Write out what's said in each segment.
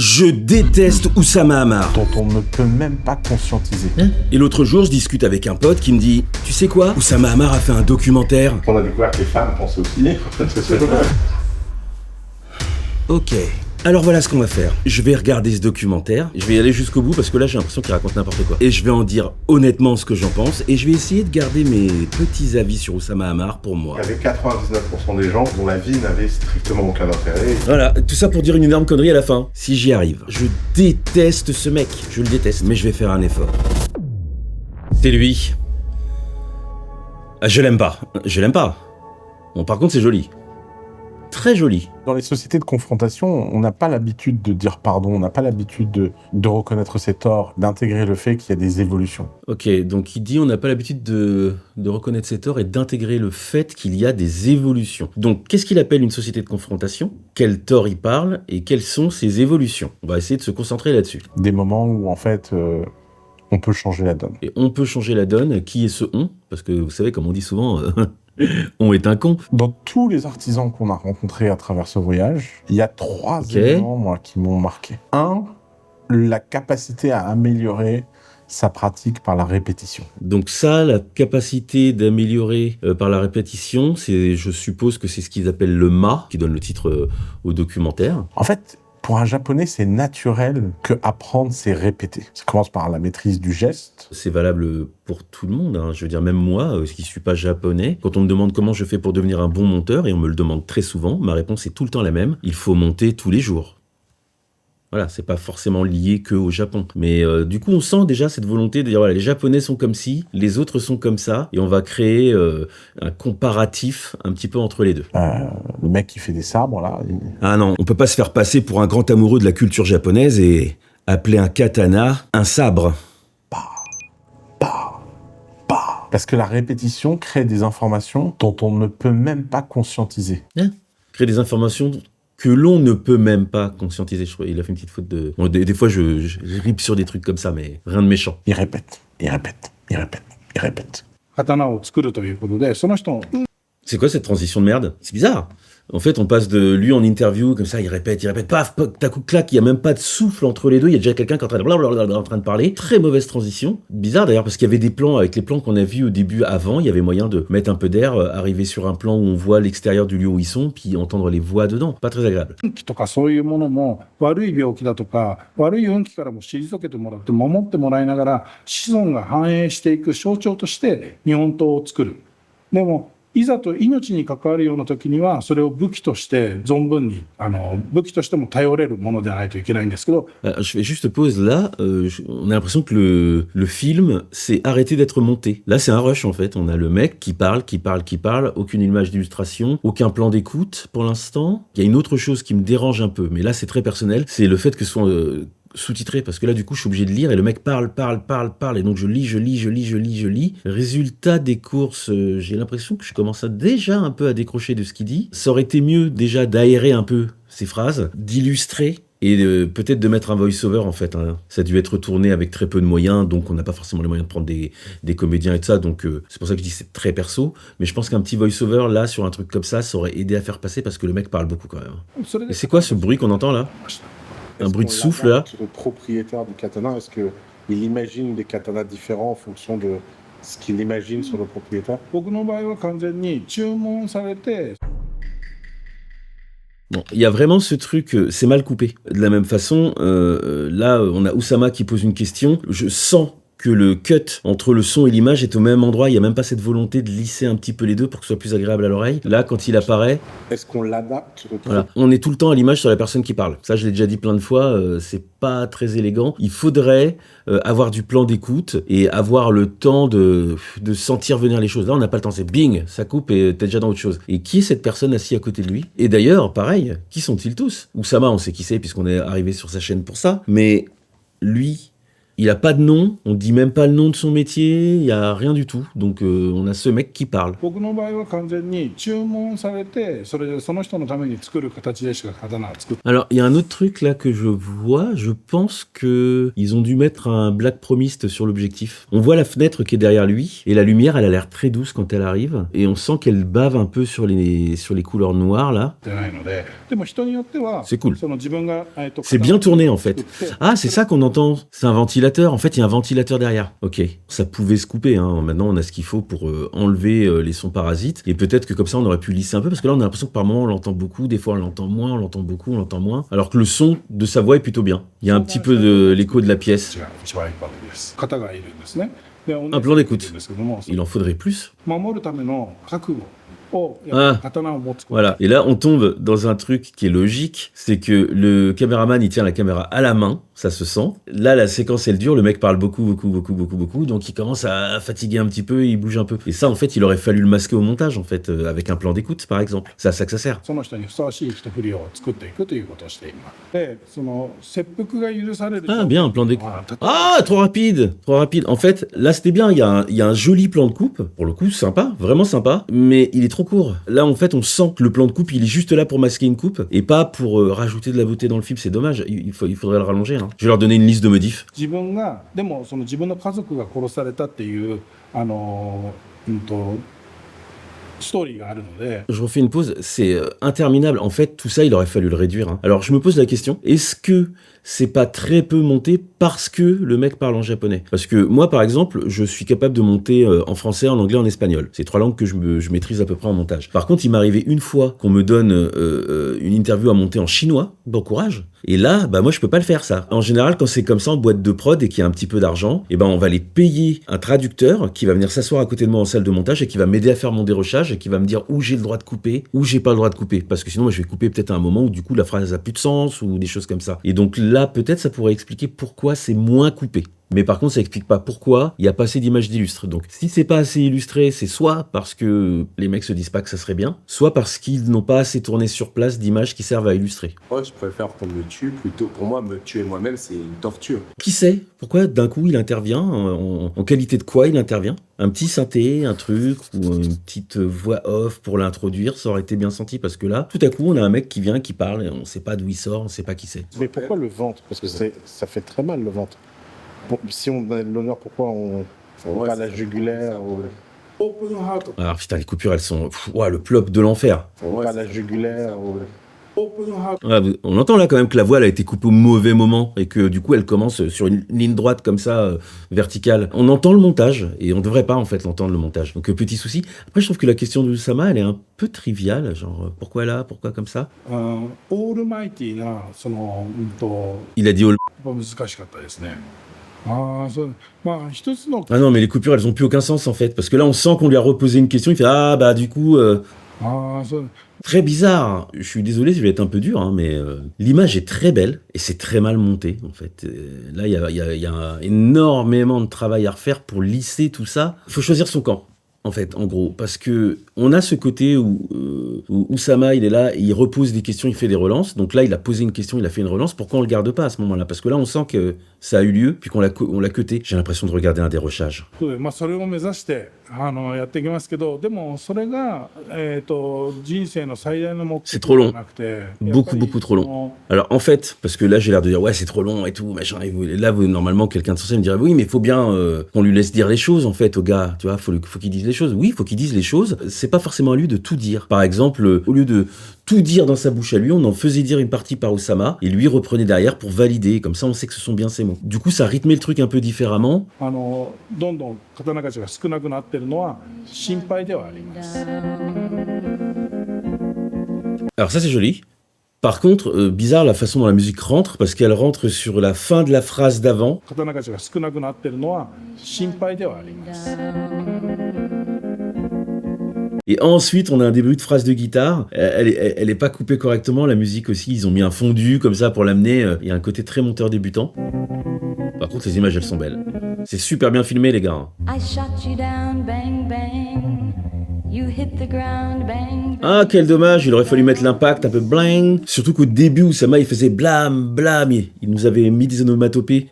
Je déteste Oussama Ammar. Dont on ne peut même pas conscientiser. Et l'autre jour, je discute avec un pote qui me dit « Tu sais quoi, Oussama Ammar a fait un documentaire. » On a découvert que les femmes pensent aussi. Ok. Alors voilà ce qu'on va faire. Je vais regarder ce documentaire, je vais y aller jusqu'au bout parce que là j'ai l'impression qu'il raconte n'importe quoi. Et je vais en dire honnêtement ce que j'en pense et je vais essayer de garder mes petits avis sur Oussama Ammar pour moi. Il y avait 99% des gens dont la vie n'avait strictement aucun intérêt. Voilà, tout ça pour dire une énorme connerie à la fin. Si j'y arrive. Je déteste ce mec, je le déteste, mais je vais faire un effort. C'est lui. Ah, je l'aime pas. Bon, par contre c'est joli. Très joli. Dans les sociétés de confrontation, on n'a pas l'habitude de dire pardon, on n'a pas l'habitude de reconnaître ses torts, d'intégrer le fait qu'il y a des évolutions. Ok, donc il dit on n'a pas l'habitude de reconnaître ses torts et d'intégrer le fait qu'il y a des évolutions. Donc qu'est-ce qu'il appelle une société de confrontation? Quel tort il parle et quelles sont ses évolutions? On va essayer de se concentrer là-dessus. Des moments où en fait on peut changer la donne. Et on peut changer la donne. Qui est ce on? Parce que vous savez, comme on dit souvent, on est un con. Dans tous les artisans qu'on a rencontrés à travers ce voyage, il y a 3 éléments moi, qui m'ont marqué. 1, la capacité à améliorer sa pratique par la répétition. Donc ça, la capacité d'améliorer par la répétition, c'est, je suppose que c'est ce qu'ils appellent le ma, qui donne le titre au documentaire. En fait, pour un japonais, c'est naturel que apprendre, c'est répéter. Ça commence par la maîtrise du geste. C'est valable pour tout le monde, hein. Je veux dire, même moi, qui ne suis pas japonais, quand on me demande comment je fais pour devenir un bon monteur, et on me le demande très souvent, ma réponse est tout le temps la même, il faut monter tous les jours. Voilà, c'est pas forcément lié que au Japon. Mais du coup, on sent déjà cette volonté de dire, voilà, les Japonais sont comme ci, les autres sont comme ça, et on va créer un comparatif un petit peu entre les deux. Le mec qui fait des sabres, là... Ah non, on peut pas se faire passer pour un grand amoureux de la culture japonaise et appeler un katana un sabre. Parce que la répétition crée des informations dont on ne peut même pas conscientiser. Créer des informations que l'on ne peut même pas conscientiser. Je crois il a fait une petite faute de... Bon, des fois, je ripe sur des trucs comme ça, mais rien de méchant. Il répète. C'est quoi cette transition de merde? C'est bizarre. En fait, on passe de lui en interview, comme ça, il répète, paf, tac ou clac, il n'y a même pas de souffle entre les deux, il y a déjà quelqu'un qui est en train de parler. Très mauvaise transition. Bizarre d'ailleurs, parce qu'il y avait des plans, avec les plans qu'on a vus au début avant, il y avait moyen de mettre un peu d'air, arriver sur un plan où on voit l'extérieur du lieu où ils sont, puis entendre les voix dedans. Pas très agréable. Je fais juste pause là, on a l'impression que le film s'est arrêté d'être monté. Là c'est un rush en fait, on a le mec qui parle, aucune image d'illustration, aucun plan d'écoute pour l'instant. Il y a une autre chose qui me dérange un peu, mais là c'est très personnel, c'est le fait que ce soit sous-titré, parce que là du coup je suis obligé de lire et le mec parle et donc je lis. Résultat des courses, j'ai l'impression que je commence déjà un peu à décrocher de ce qu'il dit. Ça aurait été mieux déjà d'aérer un peu ces phrases, d'illustrer et peut-être de mettre un voice-over en fait, hein. Ça a dû être tourné avec très peu de moyens, donc on n'a pas forcément les moyens de prendre des comédiens et tout ça, donc c'est pour ça que je dis c'est très perso, mais je pense qu'un petit voice-over là sur un truc comme ça aurait aidé à faire passer parce que le mec parle beaucoup quand même. Et c'est quoi ce bruit qu'on entend là? Un bruit de souffle là. Le propriétaire du katana, est-ce qu'il imagine des katanas différents en fonction de ce qu'il imagine sur le propriétaire? Bon, il y a vraiment ce truc, c'est mal coupé. De la même façon, là, on a Oussama qui pose une question. Je sens que le cut entre le son et l'image est au même endroit. Il n'y a même pas cette volonté de lisser un petit peu les deux pour que ce soit plus agréable à l'oreille. Là, quand il apparaît... Est-ce qu'on l'adapte? Voilà. On est tout le temps à l'image sur la personne qui parle. Ça, je l'ai déjà dit plein de fois, c'est pas très élégant. Il faudrait avoir du plan d'écoute et avoir le temps de sentir venir les choses. Là, on n'a pas le temps, c'est bing, ça coupe et t'es déjà dans autre chose. Et qui est cette personne assise à côté de lui? Et d'ailleurs, pareil, qui sont-ils tous? Oussama, on sait qui c'est puisqu'on est arrivé sur sa chaîne pour ça, mais lui... Il a pas de nom, on dit même pas le nom de son métier, il y a rien du tout. Donc on a ce mec qui parle. 僕の場合は完全に注文されて、それでその人のために作る形でしか刀は作って。 Alors, il y a un autre truc là que je vois, je pense que ils ont dû mettre un Black Promist sur l'objectif. On voit la fenêtre qui est derrière lui, et la lumière, elle a l'air très douce quand elle arrive, et on sent qu'elle bave un peu sur les couleurs noires là. ないので、でも人によっては C'est cool. その自分がC'est bien tourné en fait. Ah, c'est ça qu'on entend. C'est un ventilateur. En fait, il y a un ventilateur derrière. Ok. Ça pouvait se couper. Hein. Maintenant, on a ce qu'il faut pour enlever les sons parasites. Et peut-être que comme ça, on aurait pu lisser un peu. Parce que là, on a l'impression que par moment, on l'entend beaucoup. Des fois, on l'entend moins. On l'entend beaucoup. On l'entend moins. Alors que le son de sa voix est plutôt bien. Il y a un petit peu de l'écho de la pièce. 違う一番一般的です。型がいるんですね。で、同じ Un plan d'écoute. ですけども、 Il en faudrait plus. 守るための覚悟をやっぱり刀を持つこと。 Voilà. Et là, on tombe dans un truc qui est logique. C'est que le caméraman, il tient la caméra à la main. Ça se sent. Là, la séquence, elle dure. Le mec parle beaucoup. Donc, il commence à fatiguer un petit peu. Il bouge un peu. Et ça, en fait, il aurait fallu le masquer au montage, en fait, avec un plan d'écoute, par exemple. C'est à ça que ça sert. その人にふさわしい一振りを作っていくということをしています。で、その切腹が許される。 Ah, bien, un plan d'écoute. Ah, trop rapide. En fait, là, c'était bien. Il y a un joli plan de coupe. Pour le coup, sympa. Vraiment sympa. Mais il est trop court. Là, en fait, on sent que le plan de coupe, il est juste là pour masquer une coupe et pas pour rajouter de la beauté dans le film. C'est dommage. Il faudrait le rallonger. Hein. Je vais leur donner une liste de modifs. 自分がでもその自分の家族が殺されたっていうストーリーがあるので。 Je refais une pause. C'est interminable. En fait, tout ça, il aurait fallu le réduire. Hein. Alors, je me pose la question. Est-ce que c'est pas très peu monté parce que le mec parle en japonais? Parce que moi, par exemple, je suis capable de monter en français, en anglais, en espagnol. C'est 3 langues que je maîtrise à peu près en montage. Par contre, il m'est arrivé une fois qu'on me donne une interview à monter en chinois. Bon courage. Et là, bah moi, je peux pas le faire, ça. En général, quand c'est comme ça en boîte de prod et qu'il y a un petit peu d'argent, eh ben, on va les payer un traducteur qui va venir s'asseoir à côté de moi en salle de montage et qui va m'aider à faire mon dérochage et qui va me dire où j'ai le droit de couper, où j'ai pas le droit de couper. Parce que sinon, moi, je vais couper peut-être à un moment où, du coup, la phrase a plus de sens ou des choses comme ça. Et donc là, peut-être, ça pourrait expliquer pourquoi c'est moins coupé. Mais par contre, ça explique pas pourquoi il y a pas assez d'images d'illustres. Donc, si c'est pas assez illustré, c'est soit parce que les mecs se disent pas que ça serait bien, soit parce qu'ils n'ont pas assez tourné sur place d'images qui servent à illustrer. Moi, je préfère qu'on me tue plutôt. Pour moi, me tuer moi-même, c'est une torture. Qui sait? Pourquoi d'un coup il intervient? En qualité de quoi il intervient? Un petit synthé, un truc, ou une petite voix off pour l'introduire, ça aurait été bien senti parce que là, tout à coup, on a un mec qui vient, qui parle, et on sait pas d'où il sort, on sait pas qui c'est. Mais pourquoi le ventre? Parce que ça fait très mal, le ventre. Bon, si on donne l'honneur, pourquoi on pas la jugulaire ou... オープンハート Alors putain, les coupures, elles sont... Ouah, le plop de l'enfer. pas la jugulaire ou... オープンハート Ouais, on entend là quand même que la voix elle a été coupée au mauvais moment et que du coup elle commence sur une ligne droite comme ça, verticale. On entend le montage et on devrait pas en fait l'entendre le montage. Donc petit souci. Après je trouve que la question de Usama elle est un peu triviale, genre pourquoi là, pourquoi comme ça. オールマイティーなそのIl a dit all... やっぱ難しかったですね。ああ、そう。まあ一つの Ah non mais les coupures elles ont plus aucun sens en fait parce que là on sent qu'on lui a reposé une question, il fait ah bah du coup... ああ、そう。 Très bizarre. Je suis désolé, je vais être un peu dur, hein, mais l'image est très belle et c'est très mal monté en fait. Là, il y a énormément de travail à refaire pour lisser tout ça. Il faut choisir son camp. En fait, en gros, parce que on a ce côté où Usama, il est là, il repose des questions, il fait des relances. Donc là, il a posé une question, il a fait une relance. Pourquoi on le garde pas à ce moment-là? Parce que là, on sent que ça a eu lieu, puis qu'on l'a cuté. J'ai l'impression de regarder un dérochage. そうでまあそれを目指してやっていきますけど、でもそれが人生の最大の目的 C'est trop long. じゃなくて、 Beaucoup trop long. Alors en fait, parce que là j'ai l'air de dire ouais c'est trop long et tout machin. Et là normalement quelqu'un de censé me dirait oui mais il faut bien qu'on lui laisse dire les choses en fait au gars. Tu vois, faut qu'il dise les choses. Oui, faut qu'il dise les choses. C'est pas forcément à lui de tout dire. Par exemple, au lieu de tout dire dans sa bouche à lui, on en faisait dire une partie par Usama et lui reprenait derrière pour valider. Comme ça on sait que ce sont bien ses mots. Du coup ça rythmait le truc un peu différemment. どんどん刀鍛冶が少なくなってるのは心配ではあります。 Alors ça c'est joli. Par contre, bizarre la façon dont la musique rentre, parce qu'elle rentre sur la fin de la phrase d'avant. 刀鍛冶が少なくなってるのは心配ではあります。 Et ensuite, on a un début de phrase de guitare. Elle est pas coupée correctement. La musique aussi, ils ont mis un fondu comme ça pour l'amener. Il y a un côté très monteur débutant. Par contre, les images, elles sont belles. C'est super bien filmé, les gars. I shot you down, bang, bang. You hit the ground, bang, bang. Ah, quel dommage, il aurait fallu mettre l'impact un peu bling. Surtout qu'au début, Usama, il faisait blam, blam. Il nous avait mis des onomatopées.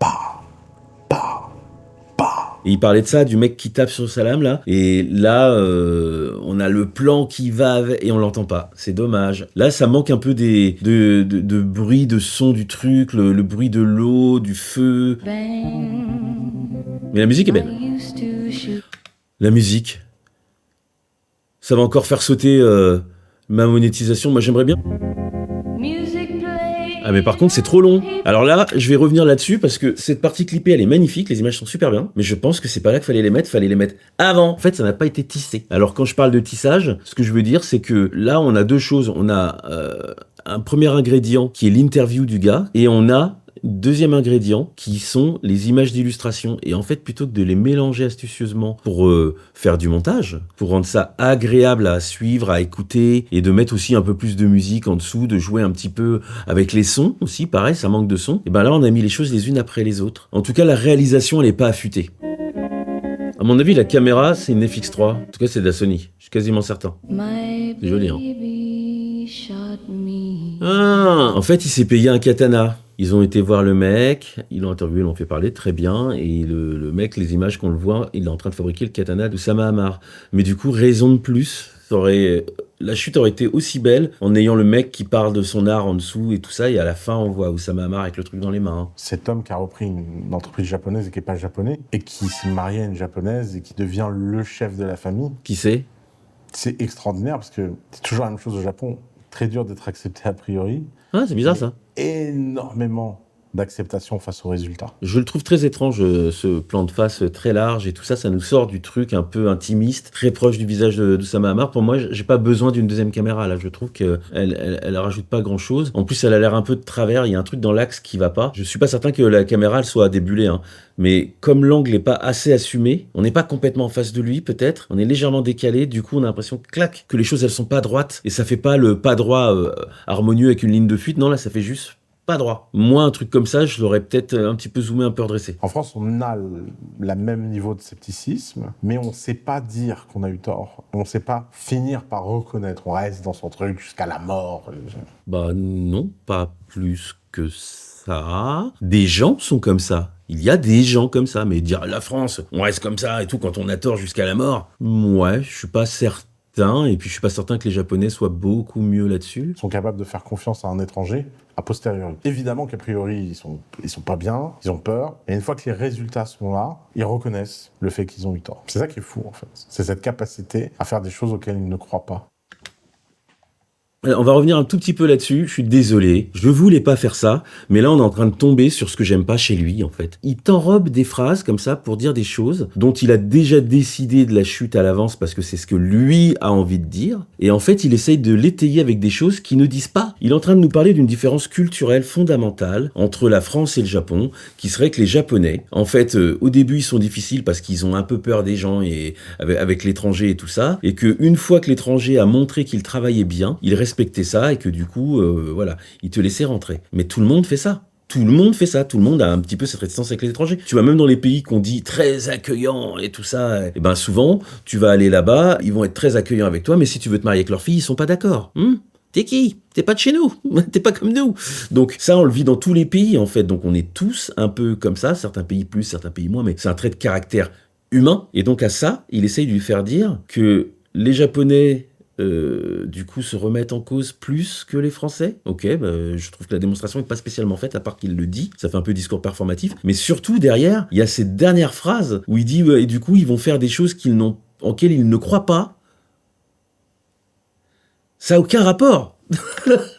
Et il parlait de ça, du mec qui tape sur sa lame, là. Et là, on a le plan qui va avec, et on l'entend pas. C'est dommage. Là, ça manque un peu de bruit, de son du truc, le bruit de l'eau, du feu. Mais la musique est belle. La musique. Ça va encore faire sauter ma monétisation. Moi, j'aimerais bien. Ah mais par contre c'est trop long. Alors là, je vais revenir là-dessus parce que cette partie clippée elle est magnifique, les images sont super bien, mais je pense que c'est pas là qu'il fallait les mettre avant. En fait ça n'a pas été tissé. Alors quand je parle de tissage, ce que je veux dire c'est que là on a deux choses. On a un premier ingrédient qui est l'interview du gars et on a deuxième ingrédient qui sont les images d'illustration. Et en fait, plutôt que de les mélanger astucieusement pour faire du montage, pour rendre ça agréable à suivre, à écouter, et de mettre aussi un peu plus de musique en dessous, de jouer un petit peu avec les sons aussi, pareil, ça manque de son. Et ben là, on a mis les choses les unes après les autres. En tout cas, la réalisation, elle est pas affûtée. À mon avis, la caméra, c'est une FX3. En tout cas, c'est de la Sony. Je suis quasiment certain. C'est joli, hein. Ah, en fait, il s'est payé un katana. Ils ont été voir le mec, ils l'ont interviewé, ils l'ont fait parler très bien, et le mec, les images qu'on le voit, il est en train de fabriquer le katana d'Oussama Ammar. Mais du coup, raison de plus, la chute aurait été aussi belle en ayant le mec qui parle de son art en dessous et tout ça, et à la fin, on voit Oussama Ammar avec le truc dans les mains. Cet homme qui a repris une entreprise japonaise et qui n'est pas japonais, et qui s'est marié à une japonaise et qui devient le chef de la famille. Qui c'est ? C'est extraordinaire parce que c'est toujours la même chose au Japon. Très dur d'être accepté a priori. Ah, c'est bizarre ça. Énormément d'acceptation face aux résultats. Je le trouve très étrange, ce plan de face très large et tout ça, ça nous sort du truc un peu intimiste, très proche du visage d'Oussama Ammar. Pour moi, j'ai pas besoin d'une deuxième caméra, là. Je trouve qu'elle rajoute pas grand chose. En plus, elle a l'air un peu de travers, il y a un truc dans l'axe qui va pas. Je suis pas certain que la caméra, elle soit débulée, hein. Mais comme l'angle est pas assez assumé, on n'est pas complètement en face de lui, peut-être. On est légèrement décalé, du coup, on a l'impression, clac, que les choses, elles sont pas droites. Et ça fait pas le pas droit harmonieux avec une ligne de fuite. Non, là, ça fait juste pas droit. Moi, un truc comme ça, je l'aurais peut-être un petit peu zoomé, un peu redressé. En France, on a le même niveau de scepticisme, mais on ne sait pas dire qu'on a eu tort. On ne sait pas finir par reconnaître. On reste dans son truc jusqu'à la mort. Bah non, pas plus que ça. Des gens sont comme ça. Il y a des gens comme ça, mais dire la France, on reste comme ça et tout quand on a tort jusqu'à la mort. Ouais, je suis pas certain. Et puis je suis pas certain que les Japonais soient beaucoup mieux là-dessus. Ils sont capables de faire confiance à un étranger a posteriori. Évidemment qu'a priori, ils sont pas bien, ils ont peur. Et une fois que les résultats sont là, ils reconnaissent le fait qu'ils ont eu tort. C'est ça qui est fou, en fait. C'est cette capacité à faire des choses auxquelles ils ne croient pas. On va revenir un tout petit peu là-dessus, je suis désolé, je voulais pas faire ça, mais là on est en train de tomber sur ce que j'aime pas chez lui en fait. Il t'enrobe des phrases comme ça pour dire des choses dont il a déjà décidé de la chute à l'avance parce que c'est ce que lui a envie de dire, et en fait il essaye de l'étayer avec des choses qui ne disent pas. Il est en train de nous parler d'une différence culturelle fondamentale entre la France et le Japon, qui serait que les Japonais, en fait au début ils sont difficiles parce qu'ils ont un peu peur des gens et avec l'étranger et tout ça, et que une fois que l'étranger a montré qu'il travaillait bien, il respecter ça et que du coup, voilà, il te laissait rentrer. Mais tout le monde fait ça. Tout le monde fait ça. Tout le monde a un petit peu cette réticence avec les étrangers. Tu vois, même dans les pays qu'on dit très accueillants et tout ça, et ben souvent, tu vas aller là-bas, ils vont être très accueillants avec toi, mais si tu veux te marier avec leur fille, ils sont pas d'accord. T'es qui ? T'es pas de chez nous. T'es pas comme nous. Donc ça, on le vit dans tous les pays, en fait. Donc on est tous un peu comme ça, certains pays plus, certains pays moins, mais c'est un trait de caractère humain. Et donc à ça, il essaye de lui faire dire que les Japonais du coup se remettent en cause plus que les Français. Ok, je trouve que la démonstration n'est pas spécialement faite, à part qu'il le dit, ça fait un peu discours performatif, mais surtout derrière, il y a cette dernière phrase où il dit et du coup ils vont faire des choses auxquelles ils ne croient pas. Ça n'a aucun rapport.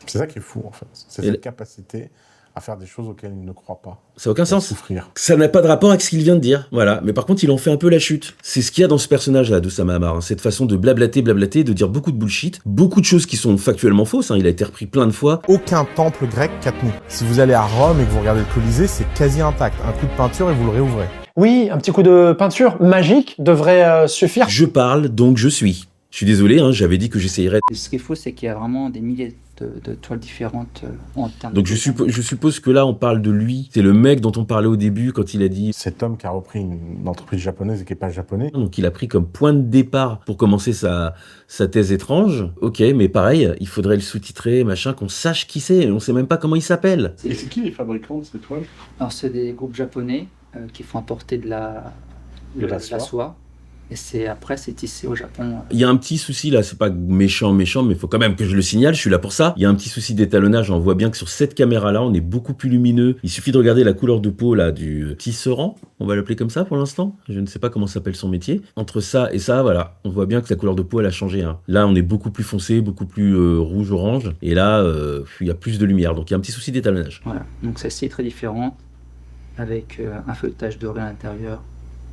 C'est ça qui est fou en fait, c'est cette capacité à faire des choses auxquelles il ne croit pas. Ça n'a aucun sens. Souffrir. Ça n'a pas de rapport avec ce qu'il vient de dire. Voilà. Mais par contre, il en fait un peu la chute. C'est ce qu'il y a dans ce personnage-là d'Oussama Ammar. Hein. Cette façon de blablater, de dire beaucoup de bullshit. Beaucoup de choses qui sont factuellement fausses. Hein. Il a été repris plein de fois. Aucun temple grec qu'a tenu. Si vous allez à Rome et que vous regardez le Colisée, c'est quasi intact. Un coup de peinture et vous le réouvrez. Oui, un petit coup de peinture magique devrait suffire. Je parle, donc je suis. Je suis désolé, hein, j'avais dit que j'essayerais. Ce qui est faux, c'est qu'il y a vraiment des milliers de toiles différentes en termes donc de... je suppose que là, on parle de lui. C'est le mec dont on parlait au début quand il a dit... Cet homme qui a repris une entreprise japonaise et qui n'est pas japonais. Donc il a pris comme point de départ pour commencer sa thèse étrange. Ok, mais pareil, il faudrait le sous-titrer, machin, qu'on sache qui c'est. On sait même pas comment il s'appelle. Et c'est qui les fabricants de ces toiles ? Alors c'est des groupes japonais qui font importer de la soie. Et c'est tissé au Japon. Il y a un petit souci là, c'est pas méchant, mais il faut quand même que je le signale, je suis là pour ça. Il y a un petit souci d'étalonnage, on voit bien que sur cette caméra-là, on est beaucoup plus lumineux. Il suffit de regarder la couleur de peau là du tisserand, on va l'appeler comme ça pour l'instant. Je ne sais pas comment s'appelle son métier. Entre ça et ça, voilà, on voit bien que sa couleur de peau elle a changé. Hein. Là, on est beaucoup plus foncé, beaucoup plus rouge-orange, et là, il y a plus de lumière, donc il y a un petit souci d'étalonnage. Voilà, donc celle-ci est très différente, avec un feuilletage doré à l'intérieur.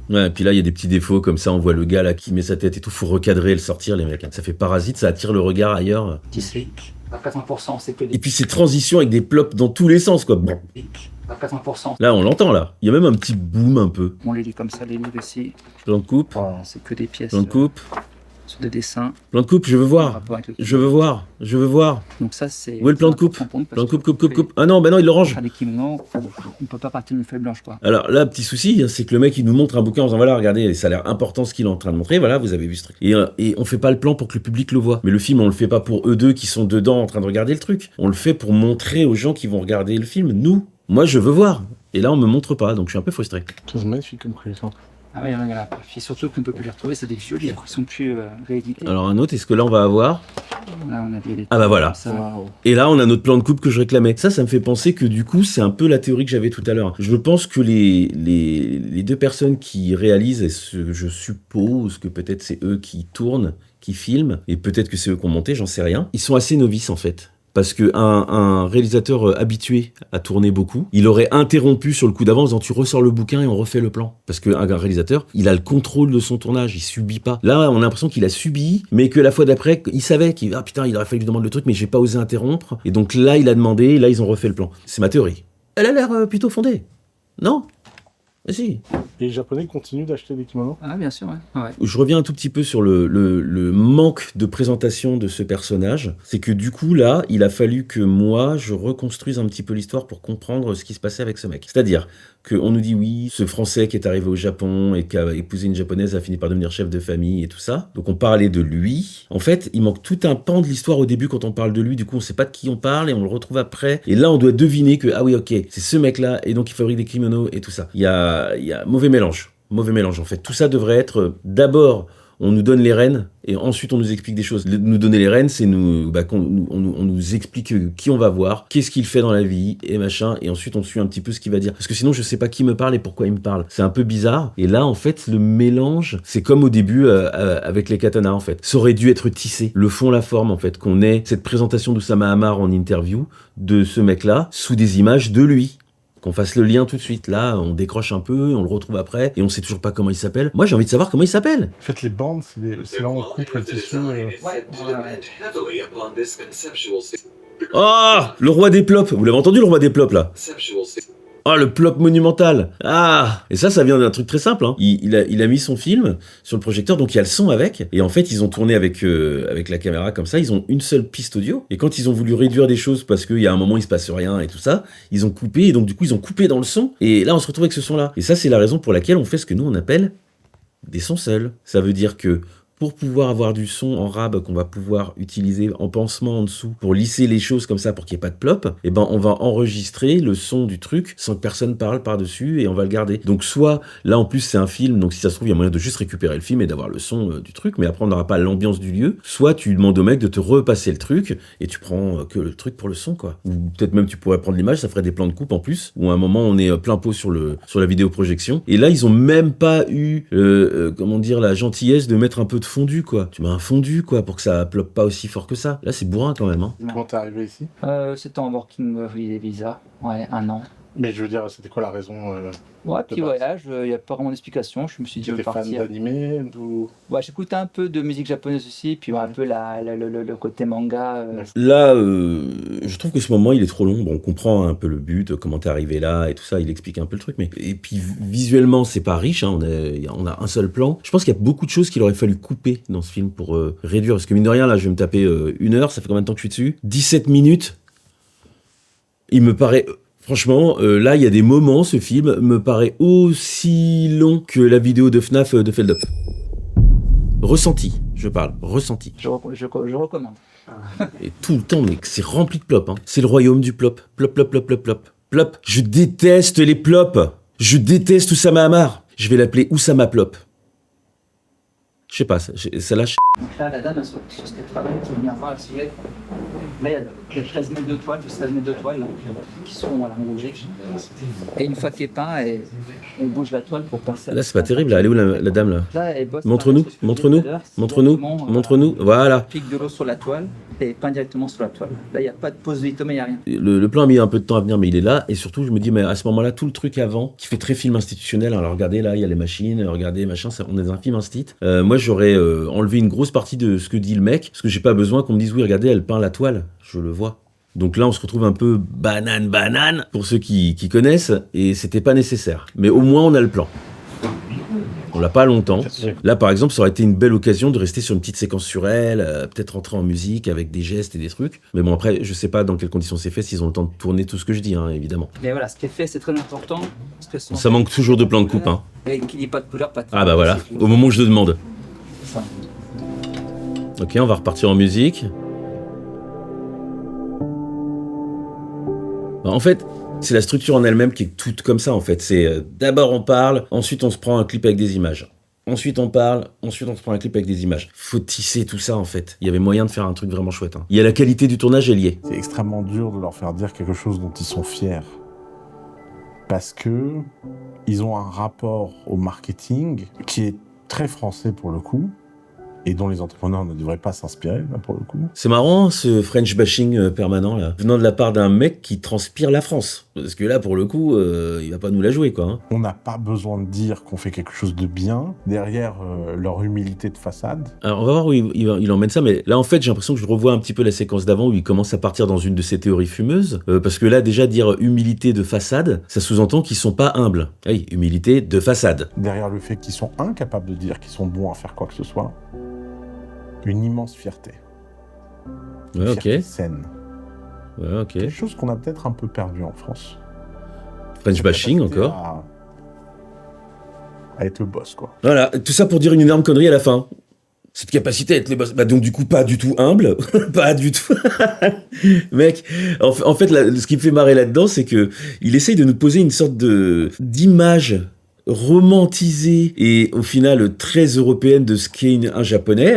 Ouais, et puis là, il y a des petits défauts, comme ça, on voit le gars là qui met sa tête et tout, faut recadrer et le sortir, les mecs. Ça fait parasite, ça attire le regard ailleurs. Tissé. À 80%, c'est que des... Et puis ces transitions avec des plops dans tous les sens, quoi. Bon. À 80%. Là, on l'entend, là. Il y a même un petit boom un peu. On les lit comme ça, les livres ici. Plan de coupe, C'est que des pièces plan de coupe, sur des dessins. plan de coupe, je veux en voir. rapport avec le Je veux voir, je veux voir. Donc ça, c'est... Où est le plan de coupe? Plan de coupe, coupe. Ah non, bah non, il le range. Les kimonos, on peut pas partir d'une feuille blanche, quoi. Alors là, petit souci, c'est que le mec, il nous montre un bouquin en disant, voilà, regardez, ça a l'air important ce qu'il est en train de montrer, voilà, vous avez vu ce truc. Et on fait pas le plan pour que le public le voit. Mais le film, on le fait pas pour eux deux qui sont dedans en train de regarder le truc. On le fait pour montrer aux gens qui vont regarder le film, nous. Moi, je veux voir. Et là, on me montre pas, donc je suis un peu frustré. C'est magnifique comme présentation. Ah oui, voilà. Et surtout qu'on ne peut plus les retrouver, c'est des vieux livres qui sont plus réédités. Alors un autre, est-ce que là, on va avoir... Là, on a des... Ah bah voilà. Ça, Et là, on a notre plan de coupe que je réclamais. Ça me fait penser que du coup, c'est un peu la théorie que j'avais tout à l'heure. Je pense que les deux personnes qui réalisent, et je suppose que peut-être c'est eux qui tournent, qui filment, et peut-être que c'est eux qui ont monté, j'en sais rien, ils sont assez novices en fait. Parce qu'un réalisateur habitué à tourner beaucoup, il aurait interrompu sur le coup d'avant en disant tu ressors le bouquin et on refait le plan. Parce qu'un réalisateur, il a le contrôle de son tournage, il subit pas. Là, on a l'impression qu'il a subi, mais que la fois d'après, il savait qu'il ah putain, il aurait fallu que je demande le truc, mais j'ai pas osé interrompre. Et donc là, il a demandé, et là, ils ont refait le plan. C'est ma théorie. Elle a l'air plutôt fondée. Non? Mais si. Et les Japonais continuent d'acheter des kimonos? Ah, bien sûr, ouais. Je reviens un tout petit peu sur le manque de présentation de ce personnage. C'est que du coup, là, il a fallu que moi, je reconstruise un petit peu l'histoire pour comprendre ce qui se passait avec ce mec. C'est-à-dire qu'on nous dit, oui, ce Français qui est arrivé au Japon et qui a épousé une Japonaise a fini par devenir chef de famille et tout ça. Donc on parlait de lui. En fait, il manque tout un pan de l'histoire au début quand on parle de lui. Du coup, on sait pas de qui on parle et on le retrouve après. Et là, on doit deviner que, ah oui, ok, c'est ce mec-là et donc il fabrique des kimonos et tout ça. Il y a mauvais mélange. Mauvais mélange, en fait. Tout ça devrait être, d'abord, on nous donne les rênes, et ensuite on nous explique des choses. Nous donner les rênes, c'est on nous explique qui on va voir, qu'est-ce qu'il fait dans la vie, et machin, et ensuite on suit un petit peu ce qu'il va dire. Parce que sinon, je sais pas qui me parle et pourquoi il me parle. C'est un peu bizarre. Et là, en fait, le mélange, c'est comme au début avec les katanas, en fait. Ça aurait dû être tissé. Le fond, la forme, en fait, qu'on ait cette présentation d'Oussama Ammar en interview, de ce mec-là, sous des images de lui. Qu'on fasse le lien tout de suite. Là, on décroche un peu, on le retrouve après, et on sait toujours pas comment il s'appelle. Moi, j'ai envie de savoir comment il s'appelle. En fait, les bandes, c'est là où on coupe le tissu. Oh, le roi des plops. Vous l'avez entendu, le roi des plops, là? Ah, le plop monumental. Ah, et ça vient d'un truc très simple. Hein. Il a mis son film sur le projecteur, donc il y a le son avec. Et en fait, ils ont tourné avec la caméra comme ça. Ils ont une seule piste audio. Et quand ils ont voulu réduire des choses parce qu'il y a un moment il se passe rien et tout ça, ils ont coupé. Et donc du coup, ils ont coupé dans le son. Et là, on se retrouve avec ce son-là. Et ça, c'est la raison pour laquelle on fait ce que nous on appelle des sons seuls. Ça veut dire que pour pouvoir avoir du son en rab qu'on va pouvoir utiliser en pansement en dessous pour lisser les choses comme ça pour qu'il n'y ait pas de plop, eh ben on va enregistrer le son du truc sans que personne parle par-dessus et on va le garder. Donc soit, là en plus c'est un film, donc si ça se trouve il y a moyen de juste récupérer le film et d'avoir le son du truc, mais après on n'aura pas l'ambiance du lieu, soit tu demandes au mec de te repasser le truc et tu prends que le truc pour le son quoi. Ou peut-être même tu pourrais prendre l'image, ça ferait des plans de coupe en plus, ou à un moment on est plein pot sur la vidéoprojection, et là ils ont même pas eu la gentillesse de mettre un peu de fondu quoi. Tu mets un fondu quoi pour que ça ploppe pas aussi fort que ça. Là c'est bourrin quand même hein. Comment t'es arrivé ici? C'était en working visa, ouais, 1 an. Mais je veux dire, c'était quoi la raison Ouais, petit voyage, il n'y a pas vraiment d'explication. Je me suis dit, je veux partir. T'es fan d'animé ou... Ouais, j'écoutais un peu de musique japonaise aussi, puis un peu le côté manga. Là, je trouve que ce moment, il est trop long. Bon, on comprend un peu le but, comment t'es arrivé là et tout ça, il explique un peu le truc. Mais... Et puis, visuellement, c'est pas riche, hein, on a un seul plan. Je pense qu'il y a beaucoup de choses qu'il aurait fallu couper dans ce film pour réduire. Parce que mine de rien, là, je vais me taper 1 heure, ça fait combien de temps que je suis dessus? 17 minutes. Il me paraît... Franchement, là, il y a des moments, ce film me paraît aussi long que la vidéo de FNAF de Feldup. Ressenti, je parle, ressenti. Je recommande. Et tout le temps, mec, c'est rempli de plop. Hein. C'est le royaume du plop. Plop, plop, plop, plop, plop. Plop. Je déteste les plops. Je déteste Oussama Ammar. Je vais l'appeler Oussama Plop. Je sais pas, celle-là, Donc là, la dame, sur ce qu'elle travaille, qui vient voir la silhouette. Là, il y a 13 mètres de toile, 16 mètres de toile, là, qui sont à la rougée. Et une fois qu'elle peint, elle bouge la toile pour passer. là, c'est pas terrible, là. Elle est où la dame, là? Là, elle bosse. Montre-nous, pareil, c'est ce que je montre-nous, disais tout à l'heure, c'est montre-nous, directement, montre-nous. Voilà. Pique de l'eau sur la toile et peint directement sur la toile. Là, il n'y a pas de pose de lithomet, il n'y a rien. Le plan a mis un peu de temps à venir, mais il est là. Et surtout, je me dis, mais à ce moment-là, tout le truc avant, qui fait très film institutionnel. Alors, regardez, là, il y a les machines, regardez, machin, on est dans un film instit. Moi, j'aurais enlevé une grosse partie de ce que dit le mec, parce que j'ai pas besoin qu'on me dise, oui, regardez, elle peint la toile. Je le vois. Donc là, on se retrouve un peu banane, pour ceux qui connaissent, et c'était pas nécessaire. Mais au moins, on a le plan. On l'a pas longtemps. Là, par exemple, ça aurait été une belle occasion de rester sur une petite séquence sur elle, peut-être rentrer en musique avec des gestes et des trucs. Mais bon, après, je sais pas dans quelles conditions c'est fait, s'ils ont le temps de tourner tout ce que je dis, hein, évidemment. Mais voilà, ce qui est fait, c'est très important. Parce que Ça manque toujours de plan de coupe, hein. Et qu'il n'y ait pas de couleur, pas de Ah bah voilà, au moment où je le demande. Ça. Ok, on va repartir en musique. En fait, c'est la structure en elle-même qui est toute comme ça, en fait. C'est d'abord on parle, ensuite on se prend un clip avec des images. Ensuite on parle, ensuite on se prend un clip avec des images. Faut tisser tout ça, en fait. Il y avait moyen de faire un truc vraiment chouette. Hein. Il y a la qualité du tournage, elle y est. C'est extrêmement dur de leur faire dire quelque chose dont ils sont fiers. Parce que ils ont un rapport au marketing qui est très français pour le coup, et dont les entrepreneurs ne devraient pas s'inspirer, là, pour le coup. C'est marrant, ce French bashing permanent, là. Venant de la part d'un mec qui transpire la France. Parce que là, pour le coup, il va pas nous la jouer, quoi. Hein. On n'a pas besoin de dire qu'on fait quelque chose de bien, derrière leur humilité de façade. Alors, on va voir où il emmène ça, mais là, en fait, j'ai l'impression que je revois un petit peu la séquence d'avant où il commence à partir dans une de ses théories fumeuses. Parce que là, déjà, dire humilité de façade, ça sous-entend qu'ils sont pas humbles. Oui, humilité de façade. Derrière le fait qu'ils sont incapables de dire qu'ils sont bons à faire quoi que ce soit, une immense fierté. Ouais, Fierté ok. saine. Ouais, ok. Quelque chose qu'on a peut-être un peu perdu en France. French bashing, Capacité encore. À être le boss, quoi. Voilà, tout ça pour dire une énorme connerie à la fin. Cette capacité à être les boss. Bah donc du coup pas du tout humble, pas du tout. Mec, en fait ce qui me fait marrer là-dedans, c'est que il essaye de nous poser une sorte d'image romantisée et au final très européenne de ce qu'est un japonais.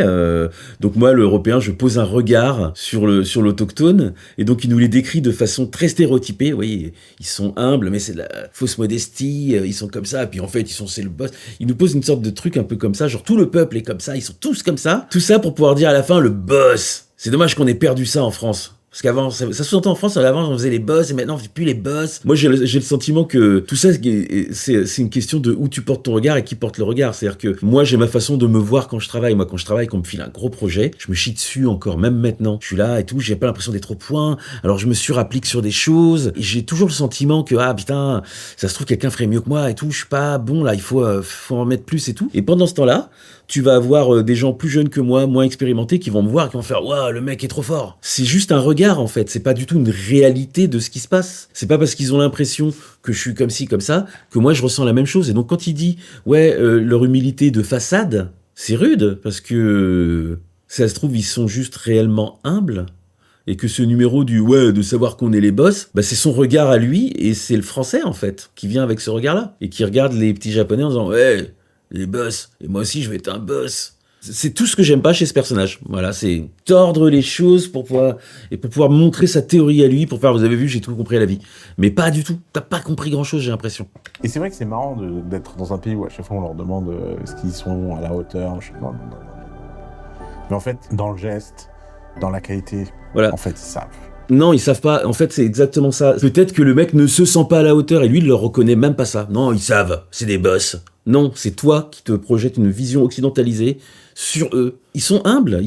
Donc moi, l'européen, je pose un regard sur l'autochtone et donc il nous les décrit de façon très stéréotypée. Oui, ils sont humbles, mais c'est de la fausse modestie. Ils sont comme ça, et puis en fait, c'est le boss. Il nous pose une sorte de truc un peu comme ça, genre tout le peuple est comme ça, ils sont tous comme ça. Tout ça pour pouvoir dire à la fin le boss. C'est dommage qu'on ait perdu ça en France. Parce qu'avant, ça sous-entend en France, avant on faisait les boss et maintenant on fait plus les boss. Moi j'ai le sentiment que tout ça c'est une question de où tu portes ton regard et qui porte le regard. C'est-à-dire que moi j'ai ma façon de me voir quand je travaille. Moi quand je travaille, qu'on me file un gros projet, je me chie dessus encore, même maintenant. Je suis là et tout, j'ai pas l'impression d'être au point. Alors je me surapplique sur des choses et j'ai toujours le sentiment que ah putain, ça se trouve quelqu'un ferait mieux que moi et tout. Je suis pas bon là, il faut en mettre plus et tout. Et pendant ce temps-là, tu vas avoir des gens plus jeunes que moi, moins expérimentés, qui vont me voir et qui vont faire « Waouh, le mec est trop fort !» C'est juste un regard, en fait. C'est pas du tout une réalité de ce qui se passe. C'est pas parce qu'ils ont l'impression que je suis comme ci, comme ça, que moi, je ressens la même chose. Et donc, quand il dit « Ouais, leur humilité de façade », c'est rude, parce que ça se trouve, ils sont juste réellement humbles. Et que ce numéro du « ouais », de savoir qu'on est les boss, bah, c'est son regard à lui, et c'est le français, en fait, qui vient avec ce regard-là. Et qui regarde les petits japonais en disant « Ouais ». Les boss, et moi aussi je vais être un boss. C'est tout ce que j'aime pas chez ce personnage. Voilà, c'est tordre les choses pour pouvoir montrer sa théorie à lui, pour faire, vous avez vu, j'ai tout compris à la vie. Mais pas du tout, t'as pas compris grand chose, j'ai l'impression. Et c'est vrai que c'est marrant d'être dans un pays où à chaque fois on leur demande est-ce qu'ils sont à la hauteur. Non. Mais en fait, dans le geste, dans la qualité, Voilà. en fait, ils savent. Non, ils savent pas. En fait, c'est exactement ça. Peut-être que le mec ne se sent pas à la hauteur et lui, il leur reconnaît même pas ça. Non, ils savent. C'est des boss. Non, c'est toi qui te projettes une vision occidentalisée sur eux. Ils sont humbles.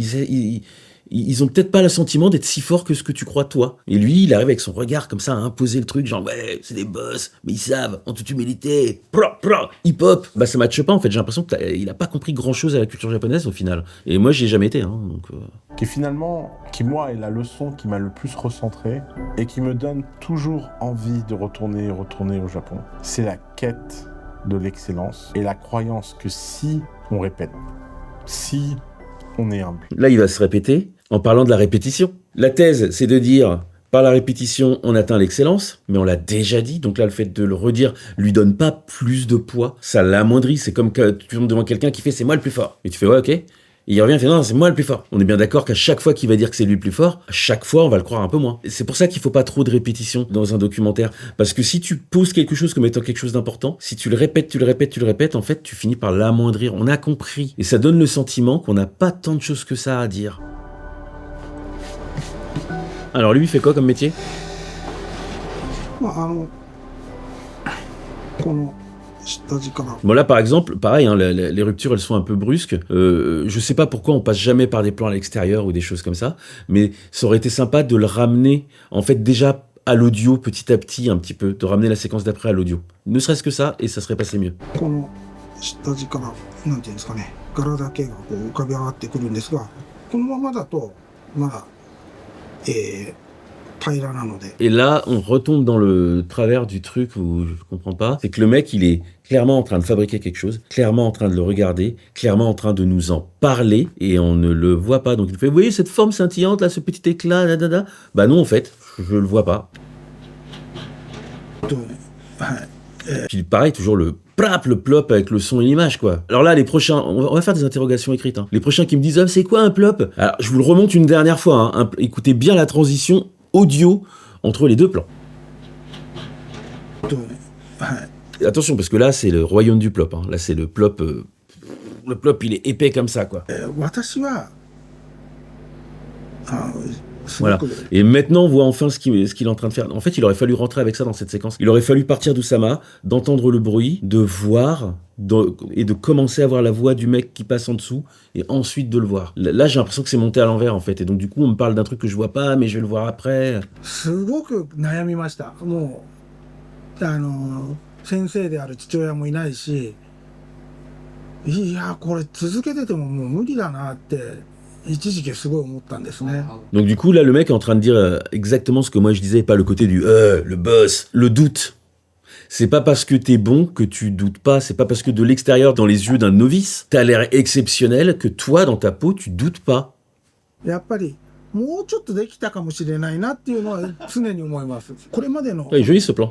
Ils ont peut-être pas le sentiment d'être si forts que ce que tu crois toi. Et lui, il arrive avec son regard comme ça à imposer le truc, genre ouais, c'est des boss, mais ils savent, en toute humilité, hip-hop. Bah ça matche pas en fait, j'ai l'impression qu'il a pas compris grand-chose à la culture japonaise au final. Et moi, j'y ai jamais été, hein, donc... Qui finalement, qui moi est la leçon qui m'a le plus recentré et qui me donne toujours envie de retourner au Japon. C'est la quête de l'excellence et la croyance que si on répète, si on est humble. Là, il va se répéter en parlant de la répétition. La thèse, c'est de dire Par la répétition, on atteint l'excellence, mais on l'a déjà dit, donc là, le fait de le redire lui donne pas plus de poids, ça l'amoindrit. C'est comme que tu tombes devant quelqu'un qui fait « c'est moi le plus fort ». Et tu fais « ouais, ok ». Et il revient et fait « non, c'est moi le plus fort ». On est bien d'accord qu'à chaque fois qu'il va dire que c'est lui le plus fort, à chaque fois, on va le croire un peu moins. Et c'est pour ça qu'il faut pas trop de répétition dans un documentaire. Parce que si tu poses quelque chose comme étant quelque chose d'important, si tu le répètes, en fait, tu finis par l'amoindrir. On a compris. Et ça donne le sentiment qu'on n'a pas tant de choses que ça à dire. Alors lui, il fait quoi comme métier ? Bon là par exemple, pareil, hein, les ruptures elles sont un peu brusques. Je sais pas pourquoi on passe jamais par des plans à l'extérieur ou des choses comme ça, mais ça aurait été sympa de le ramener en fait déjà à l'audio petit à petit un petit peu, de ramener la séquence d'après à l'audio. Ne serait-ce que ça et ça serait passé mieux. Et là, on retombe dans le travers du truc où je comprends pas. C'est que le mec, il est clairement en train de fabriquer quelque chose, clairement en train de le regarder, clairement en train de nous en parler, et on ne le voit pas. Donc il fait, vous voyez cette forme scintillante, là, ce petit éclat, là. Bah non, en fait, je le vois pas. Puis pareil, toujours le plop avec le son et l'image, quoi. Alors là, les prochains, on va faire des interrogations écrites, hein. Les prochains qui me disent, c'est quoi un plop ? Alors, je vous le remonte une dernière fois, hein. Écoutez bien la transition audio entre les deux plans. Attention, parce que là, c'est le royaume du plop, hein. Là, c'est le plop, il est épais comme ça, quoi. Voilà. Et maintenant, on voit enfin ce qu'il est en train de faire. En fait, il aurait fallu rentrer avec ça dans cette séquence. Il aurait fallu partir d'Oussama, d'entendre le bruit, de voir, et de commencer à voir la voix du mec qui passe en dessous, et ensuite de le voir. Là, j'ai l'impression que c'est monté à l'envers, en fait. Et donc, du coup, on me parle d'un truc que je vois pas, mais je vais le voir après. Donc du coup, là, le mec est en train de dire exactement ce que moi je disais, pas le côté du le boss, le doute. C'est pas parce que t'es bon que tu doutes pas, c'est pas parce que de l'extérieur, dans les yeux d'un novice, t'as l'air exceptionnel que toi, dans ta peau, tu doutes pas. Ouais, joli ce plan.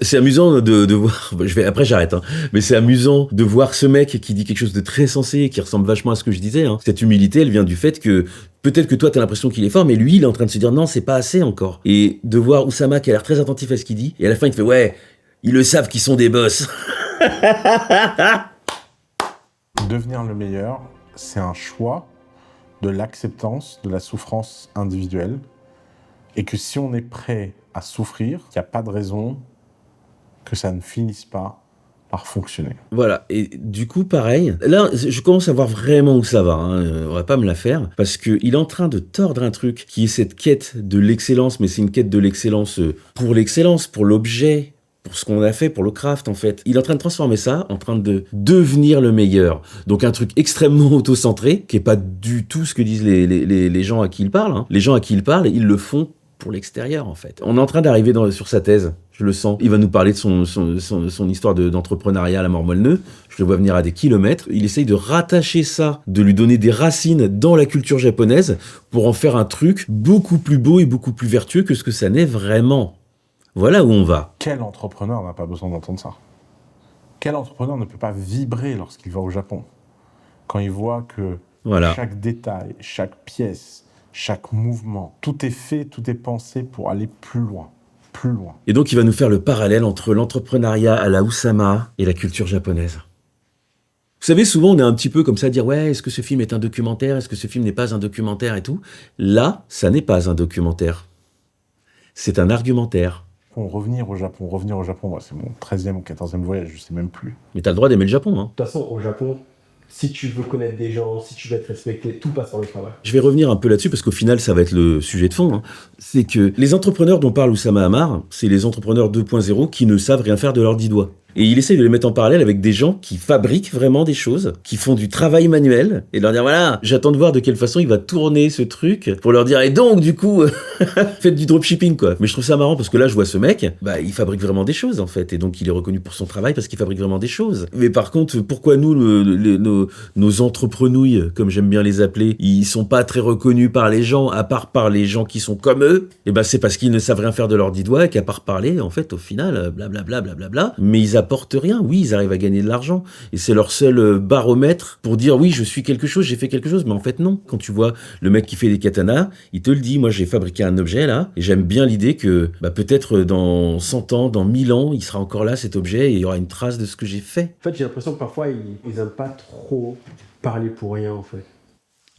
C'est amusant de voir, après j'arrête, hein, mais c'est amusant de voir ce mec qui dit quelque chose de très sensé, qui ressemble vachement à ce que je disais, hein. Cette humilité, elle vient du fait que peut-être que toi t'as l'impression qu'il est fort, mais lui il est en train de se dire non, c'est pas assez encore. Et de voir Oussama qui a l'air très attentif à ce qu'il dit, et à la fin il te fait ouais, ils le savent qu'ils sont des boss. Devenir le meilleur, c'est un choix de l'acceptance de la souffrance individuelle, et que si on est prêt à souffrir, il n'y a pas de raison que ça ne finisse pas par fonctionner. Voilà, et du coup, pareil, là, je commence à voir vraiment où ça va, hein. On va pas me la faire, parce qu'il est en train de tordre un truc qui est cette quête de l'excellence, mais c'est une quête de l'excellence, pour l'objet, pour ce qu'on a fait, pour le craft, en fait. Il est en train de transformer ça, en train de devenir le meilleur. Donc un truc extrêmement auto-centré, qui est pas du tout ce que disent les gens à qui il parle, hein. Les gens à qui il parle, ils le font pour l'extérieur, en fait. On est en train d'arriver sur sa thèse, je le sens. Il va nous parler de son histoire d'entrepreneuriat à la mort moelle-neu. Je le vois venir à des kilomètres. Il essaye de rattacher ça, de lui donner des racines dans la culture japonaise, pour en faire un truc beaucoup plus beau et beaucoup plus vertueux que ce que ça n'est vraiment. Voilà où on va. Quel entrepreneur n'a pas besoin d'entendre ça ? Quel entrepreneur ne peut pas vibrer lorsqu'il va au Japon ? Quand il voit que chaque détail, chaque pièce, chaque mouvement, tout est fait, tout est pensé pour aller plus loin. Et donc il va nous faire le parallèle entre l'entrepreneuriat à la Oussama et la culture japonaise. Vous savez, souvent on est un petit peu comme ça à dire « Ouais, est-ce que ce film est un documentaire ? Est-ce que ce film n'est pas un documentaire ?» et tout. Là, ça n'est pas un documentaire. C'est un argumentaire. Revenir au Japon, moi, c'est mon 13e ou 14e voyage, je sais même plus. Mais t'as le droit d'aimer le Japon, hein. De toute façon, au Japon, si tu veux connaître des gens, si tu veux être respecté, tout passe par le travail. Je vais revenir un peu là-dessus parce qu'au final, ça va être le sujet de fond, hein. C'est que les entrepreneurs dont parle Oussama Ammar, c'est les entrepreneurs 2.0 qui ne savent rien faire de leurs 10 doigts. Et il essaye de les mettre en parallèle avec des gens qui fabriquent vraiment des choses, qui font du travail manuel, et leur dire voilà, j'attends de voir de quelle façon il va tourner ce truc, pour leur dire et donc du coup, faites du dropshipping quoi. Mais je trouve ça marrant parce que là je vois ce mec, bah il fabrique vraiment des choses en fait, et donc il est reconnu pour son travail parce qu'il fabrique vraiment des choses. Mais par contre, pourquoi nous, nos entreprenouilles, comme j'aime bien les appeler, ils sont pas très reconnus par les gens, à part par les gens qui sont comme eux? Et ben c'est parce qu'ils ne savent rien faire de leurs 10 doigts, et qu'à part parler, en fait, au final, blablabla, blablabla, mais ils apportent rien. Oui, ils arrivent à gagner de l'argent, et c'est leur seul baromètre pour dire oui, je suis quelque chose, j'ai fait quelque chose, mais en fait non. Quand tu vois le mec qui fait des katanas, il te le dit, moi j'ai fabriqué un objet là, et j'aime bien l'idée que bah, peut-être dans 100 ans, dans 1000 ans, il sera encore là cet objet, et il y aura une trace de ce que j'ai fait. En fait, j'ai l'impression que parfois, ils aiment pas trop parler pour rien, en fait.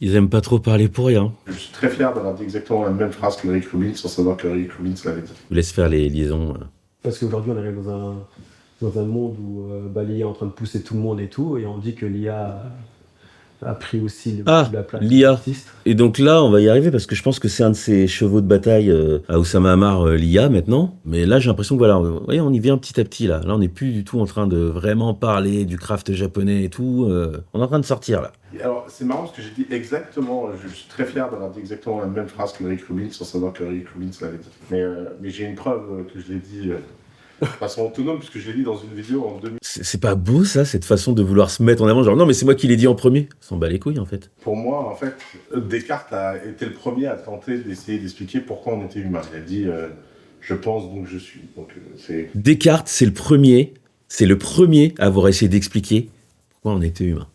Ils aiment pas trop parler pour rien. Je suis très fier d'avoir dit exactement la même phrase que Rick Rubin sans savoir que Rick Rubin l'avait dit. Je vous laisse faire les liaisons. Parce qu'aujourd'hui, on arrive dans un monde où l'IA est en train de pousser tout le monde et tout, et on dit que l'IA a pris aussi la place l'IA. des artistes. Et donc là, on va y arriver parce que je pense que c'est un de ses chevaux de bataille à Oussama Ammar, l'IA maintenant. Mais là, j'ai l'impression que voilà, vous voyez, on y vient petit à petit là. Là, on n'est plus du tout en train de vraiment parler du craft japonais et tout. On est en train de sortir là. Alors, c'est marrant parce que j'ai dit exactement, je suis très fier d'avoir dit exactement la même phrase que Rick Rubin sans savoir que Rick Rubin l'avait dit. Mais j'ai une preuve que je l'ai dit de façon autonome, puisque je l'ai dit dans une vidéo en 2000. C'est pas beau ça, cette façon de vouloir se mettre en avant, genre non mais c'est moi qui l'ai dit en premier. On s'en bat les couilles en fait. Pour moi, en fait, Descartes a été le premier à tenter d'essayer d'expliquer pourquoi on était humain. Il a dit je pense donc je suis. Donc, c'est... Descartes, c'est le premier à avoir essayé d'expliquer pourquoi on était humain.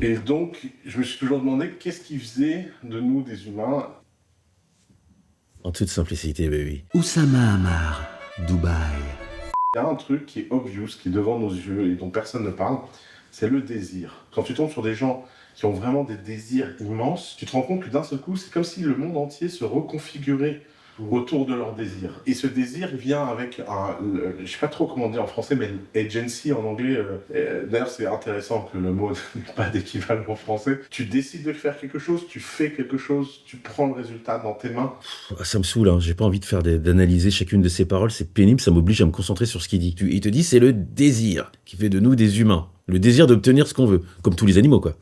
Et donc, je me suis toujours demandé qu'est-ce qui faisait de nous des humains. En toute simplicité, baby. Oussama Ammar, Dubaï. Il y a un truc qui est obvious, qui est devant nos yeux et dont personne ne parle, c'est le désir. Quand tu tombes sur des gens qui ont vraiment des désirs immenses, tu te rends compte que d'un seul coup, c'est comme si le monde entier se reconfigurait autour de leur désir. Et ce désir vient avec je sais pas trop comment dire en français, mais agency en anglais. D'ailleurs, c'est intéressant que le mot n'ait pas d'équivalent en français. Tu décides de faire quelque chose, tu fais quelque chose, tu prends le résultat dans tes mains. Ça me saoule, hein. J'ai pas envie de faire d'analyser chacune de ces paroles, c'est pénible, ça m'oblige à me concentrer sur ce qu'il dit. Il te dit c'est le désir qui fait de nous des humains. Le désir d'obtenir ce qu'on veut, comme tous les animaux quoi.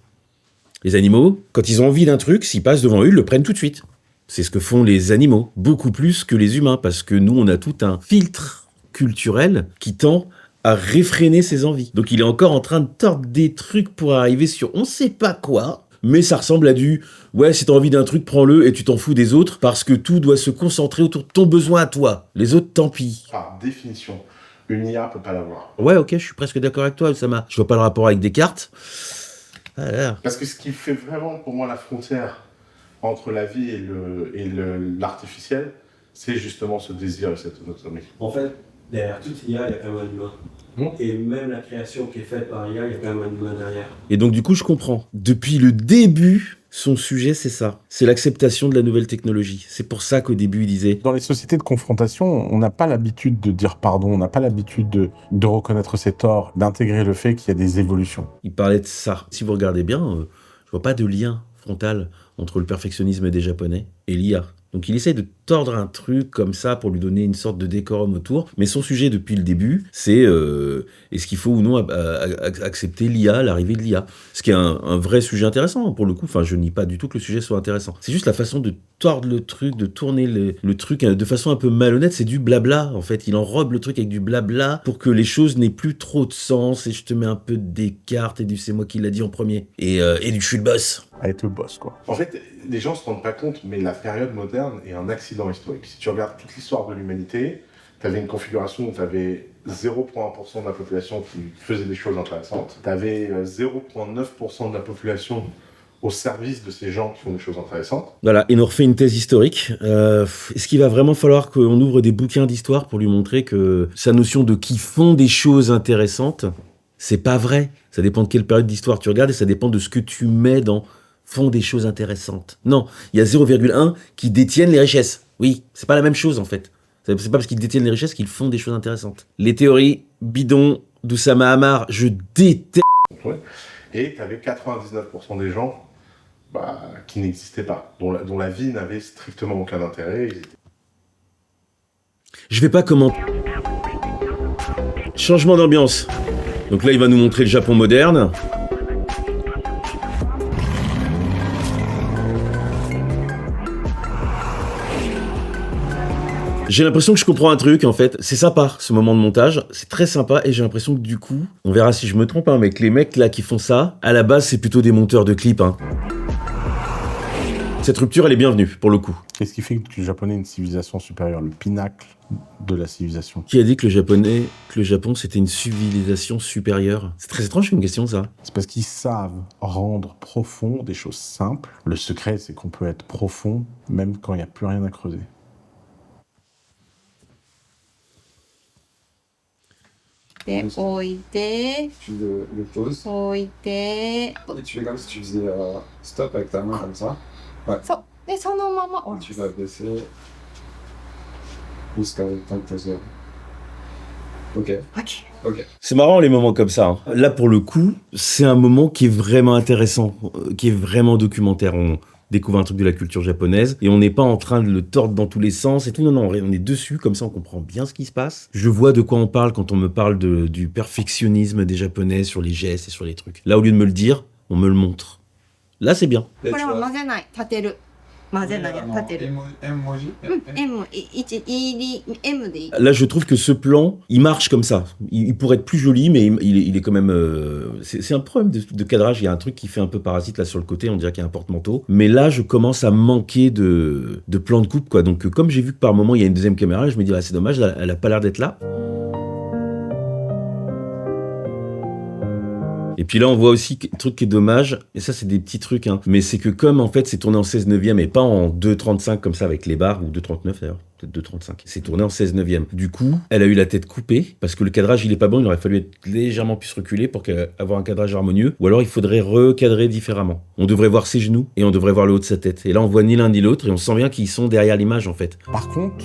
Les animaux, quand ils ont envie d'un truc, s'ils passent devant eux, ils le prennent tout de suite. C'est ce que font les animaux, beaucoup plus que les humains, parce que nous, on a tout un filtre culturel qui tend à réfréner ses envies. Donc il est encore en train de tordre des trucs pour arriver sur on sait pas quoi, mais ça ressemble à du « ouais, si t'as envie d'un truc, prends-le et tu t'en fous des autres, parce que tout doit se concentrer autour de ton besoin à toi. Les autres, tant pis. » Par définition, une IA peut pas l'avoir. Ouais, ok, je suis presque d'accord avec toi, Oussama. Je vois pas le rapport avec Descartes. Parce que ce qui fait vraiment pour moi la frontière entre la vie et l'artificiel, c'est justement ce désir et cette autonomie. En fait, derrière toute IA, il y a quand même un humain. Et même la création qui est faite par IA, il y a quand même un humain derrière. Et donc du coup, je comprends. Depuis le début, son sujet, c'est ça. C'est l'acceptation de la nouvelle technologie. C'est pour ça qu'au début, il disait... Dans les sociétés de confrontation, on n'a pas l'habitude de dire pardon, on n'a pas l'habitude de reconnaître ses torts, d'intégrer le fait qu'il y a des évolutions. Il parlait de ça. Si vous regardez bien, je vois pas de lien frontal entre le perfectionnisme des Japonais et l'IA. Donc il essaie de tordre un truc comme ça pour lui donner une sorte de décorum autour. Mais son sujet depuis le début, c'est est-ce qu'il faut ou non accepter l'IA, l'arrivée de l'IA. Ce qui est un vrai sujet intéressant pour le coup. Enfin, je nie pas du tout que le sujet soit intéressant. C'est juste la façon de tordre le truc, de tourner le truc de façon un peu malhonnête. C'est du blabla en fait. Il enrobe le truc avec du blabla pour que les choses n'aient plus trop de sens. Et je te mets un peu de Descartes et du c'est moi qui l'a dit en premier. Et du je suis le boss. À être le boss, quoi. En fait, les gens se rendent pas compte, mais la période moderne est un accident historique. Si tu regardes toute l'histoire de l'humanité, tu avais une configuration où tu avais 0,1% de la population qui faisait des choses intéressantes. Tu avais 0,9% de la population au service de ces gens qui font des choses intéressantes. Voilà, il nous refait une thèse historique. Est-ce qu'il va vraiment falloir qu'on ouvre des bouquins d'histoire pour lui montrer que sa notion de qui font des choses intéressantes, c'est pas vrai. Ça dépend de quelle période d'histoire tu regardes et ça dépend de ce que tu mets dans font des choses intéressantes. Non, il y a 0,1 qui détiennent les richesses. Oui, c'est pas la même chose en fait. C'est pas parce qu'ils détiennent les richesses qu'ils font des choses intéressantes. Les théories bidons d'Oussama Ammar, je déteste. Ouais. Et tu avais 99% des gens qui n'existaient pas, dont la vie n'avait strictement aucun intérêt. Je vais pas commenter. Changement d'ambiance. Donc là, il va nous montrer le Japon moderne. J'ai l'impression que je comprends un truc, en fait. C'est sympa, ce moment de montage. C'est très sympa, et j'ai l'impression que du coup, on verra si je me trompe, hein, mais que les mecs là qui font ça, à la base, c'est plutôt des monteurs de clips. Hein. Cette rupture, elle est bienvenue, pour le coup. Qu'est-ce qui fait que le japonais est une civilisation supérieure, le pinacle de la civilisation? Qui a dit que le Japon, c'était une civilisation supérieure? C'est très étrange comme question, ça. C'est parce qu'ils savent rendre profond des choses simples. Le secret, c'est qu'on peut être profond même quand il n'y a plus rien à creuser. Tu le poses. Et tu fais comme si tu faisais stop avec ta main comme ça. Ouais. Tu vas baisser jusqu'à le temps que tu Ok. C'est marrant les moments comme ça. Hein. Là, pour le coup, c'est un moment qui est vraiment intéressant, qui est vraiment documentaire. On découvre un truc de la culture japonaise et on n'est pas en train de le tordre dans tous les sens et tout. Non, on est dessus, comme ça on comprend bien ce qui se passe. Je vois de quoi on parle quand on me parle du perfectionnisme des Japonais sur les gestes et sur les trucs. Là, au lieu de me le dire, on me le montre. Là, c'est bien. Et tu vois, Là, je trouve que ce plan, il marche comme ça. Il pourrait être plus joli, mais il est quand même... c'est un problème de cadrage. Il y a un truc qui fait un peu parasite là sur le côté. On dirait qu'il y a un porte-manteau. Mais là, je commence à manquer de plan de coupe, quoi. Donc, comme j'ai vu que par moment, il y a une deuxième caméra, je me dis, ah, c'est dommage, elle a pas l'air d'être là. Et puis là, on voit aussi un truc qui est dommage, et ça, c'est des petits trucs, hein, mais c'est que comme, en fait, c'est tourné en 16/9 et pas en 2/35 comme ça avec les barres, ou 2/39 d'ailleurs, peut-être 2/35. C'est tourné en 16/9. Du coup, elle a eu la tête coupée, parce que le cadrage, il est pas bon, il aurait fallu être légèrement plus reculé pour avoir un cadrage harmonieux, ou alors il faudrait recadrer différemment. On devrait voir ses genoux, et on devrait voir le haut de sa tête. Et là, on voit ni l'un ni l'autre, et on sent bien qu'ils sont derrière l'image, en fait. Par contre,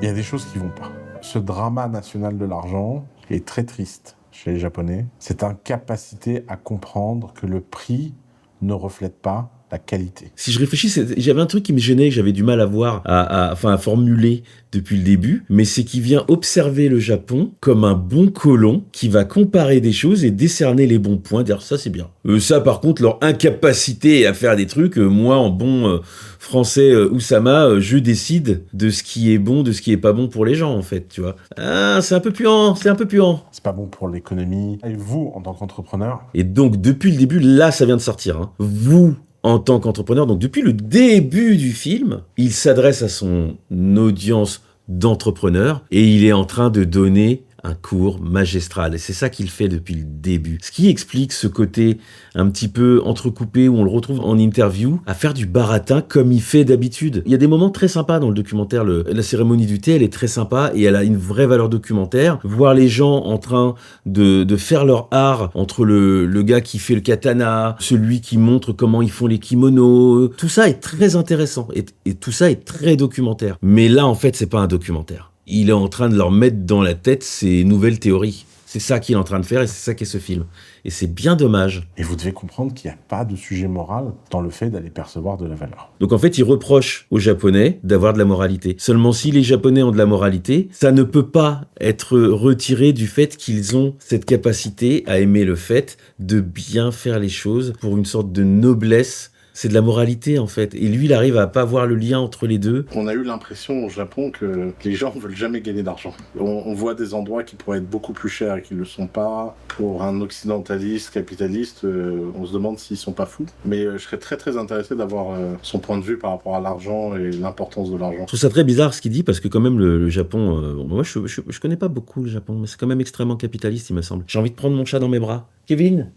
il y a des choses qui vont pas. Ce drama national de l'argent est très triste chez les Japonais. Cette incapacité à comprendre que le prix ne reflète pas la qualité. Si je réfléchis, j'avais un truc qui me gênait, que j'avais du mal à voir, à formuler depuis le début, mais c'est qu'il vient observer le Japon comme un bon colon qui va comparer des choses et décerner les bons points, dire ça c'est bien. Ça par contre, leur incapacité à faire des trucs, moi en bon français Oussama, je décide de ce qui est bon, de ce qui est pas bon pour les gens en fait, tu vois. Ah, c'est un peu puant. C'est pas bon pour l'économie. Et vous, en tant qu'entrepreneur... Et donc depuis le début, là ça vient de sortir, hein. Vous, en tant qu'entrepreneur, donc depuis le début du film, il s'adresse à son audience d'entrepreneurs et il est en train de donner un cours magistral. Et c'est ça qu'il fait depuis le début. Ce qui explique ce côté un petit peu entrecoupé où on le retrouve en interview à faire du baratin comme il fait d'habitude. Il y a des moments très sympas dans le documentaire. La cérémonie du thé, elle est très sympa et elle a une vraie valeur documentaire. Voir les gens en train de faire leur art entre le gars qui fait le katana, celui qui montre comment ils font les kimonos. Tout ça est très intéressant et tout ça est très documentaire. Mais là, en fait, c'est pas un documentaire. Il est en train de leur mettre dans la tête ses nouvelles théories. C'est ça qu'il est en train de faire et c'est ça qu'est ce film. Et c'est bien dommage. Et vous devez comprendre qu'il n'y a pas de sujet moral dans le fait d'aller percevoir de la valeur. Donc en fait, il reproche aux Japonais d'avoir de la moralité. Seulement si les Japonais ont de la moralité, ça ne peut pas être retiré du fait qu'ils ont cette capacité à aimer le fait de bien faire les choses pour une sorte de noblesse. C'est de la moralité, en fait. Et lui, il arrive à pas voir le lien entre les deux. On a eu l'impression au Japon que les gens ne veulent jamais gagner d'argent. On voit des endroits qui pourraient être beaucoup plus chers et qui ne le sont pas. Pour un occidentaliste, capitaliste, on se demande s'ils sont pas fous. Mais je serais très très intéressé d'avoir son point de vue par rapport à l'argent et l'importance de l'argent. Je trouve ça très bizarre ce qu'il dit, parce que quand même, le Japon... moi, je connais pas beaucoup le Japon, mais c'est quand même extrêmement capitaliste, il me semble. J'ai envie de prendre mon chat dans mes bras. Kevin ?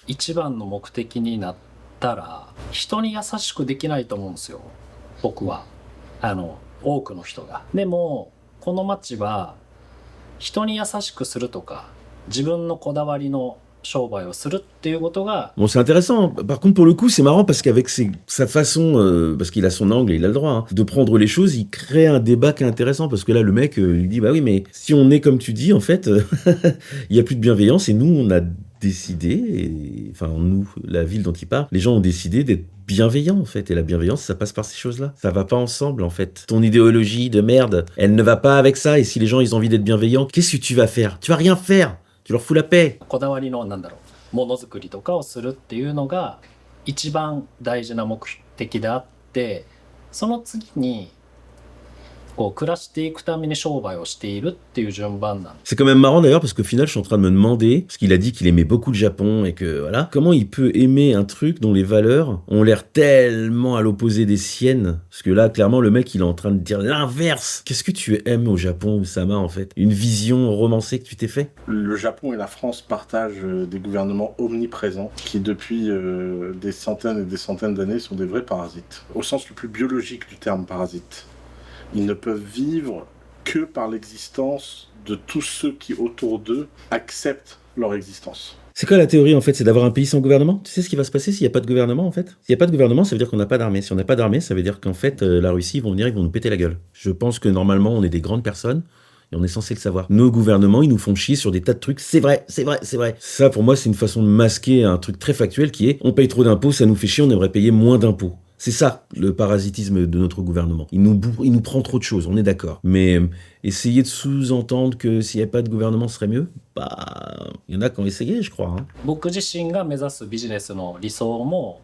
一番の目的になったら人に優しくできないと思うんですよ僕は多くの人がでもこの街は人に優しくするとか自分のこだわりの商売をするっていうことが Bon, c'est intéressant. Par contre, pour le coup, c'est marrant parce qu'avec sa façon, parce qu'il a son angle et il a le droit, hein, de prendre les choses, il crée un débat qui est intéressant parce que là, le mec, il dit, bah oui, mais si on est comme tu dis, en fait, il y a plus de bienveillance et nous, on a décidé, enfin nous, la ville dont il parle, les gens ont décidé d'être bienveillants en fait. Et la bienveillance, ça passe par ces choses-là. Ça va pas ensemble en fait. Ton idéologie de merde, elle ne va pas avec ça. Et si les gens ils ont envie d'être bienveillants, qu'est-ce que tu vas faire? Tu vas rien faire. Tu leur fous la paix. こだわりのものづくりとかをするっていうのが一番大事な目的であって、その次にこう暮らしていくために商売をしているっていう順番なんです。 C'est quand même marrant d'ailleurs parce qu'au final je suis en train de me demander, parce qu'il a dit qu'il aimait beaucoup le Japon et que voilà, comment il peut aimer un truc dont les valeurs ont l'air tellement à l'opposé des siennes. Parce que là clairement le mec il est en train de dire l'inverse. Qu'est-ce que tu aimes au Japon, Oussama, en fait? Une vision romancée que tu t'es fait? Le Japon et la France partagent des gouvernements omniprésents qui depuis des centaines et des centaines d'années sont des vrais parasites. Au sens le plus biologique du terme parasite. Ils ne peuvent vivre que par l'existence de tous ceux qui, autour d'eux, acceptent leur existence. C'est quoi la théorie en fait? C'est d'avoir un pays sans gouvernement? Tu sais ce qui va se passer s'il n'y a pas de gouvernement en fait? S'il n'y a pas de gouvernement, ça veut dire qu'on n'a pas d'armée. Si on n'a pas d'armée, ça veut dire qu'en fait, la Russie, ils vont venir, ils vont nous péter la gueule. Je pense que normalement, on est des grandes personnes. Et on est censé le savoir. Nos gouvernements, ils nous font chier sur des tas de trucs. C'est vrai, c'est vrai, c'est vrai. Ça, pour moi, c'est une façon de masquer un truc très factuel qui est on paye trop d'impôts, ça nous fait chier, on aimerait payer moins d'impôts. C'est ça, le parasitisme de notre gouvernement. Il nous prend trop de choses, on est d'accord. Mais essayer de sous-entendre que s'il n'y avait pas de gouvernement, ce serait mieux, bah, il y en a qui ont essayé, je crois. Hein. 僕自身が目指すビジネスの理想も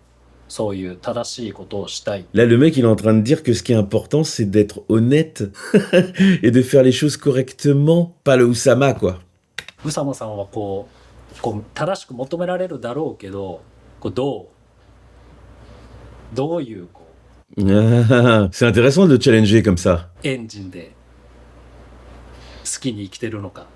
そういう正しいことをしたい。 Là, le mec, il est en train de dire que ce qui est important, c'est d'être honnête et de faire les choses correctement. Pas le Oussama, quoi. 宇佐間さんはこう正しく求められるだろうけど、こうどういうこう Ah, c'est intéressant de le challenger comme ça. エンジンで好きに生きてるのか。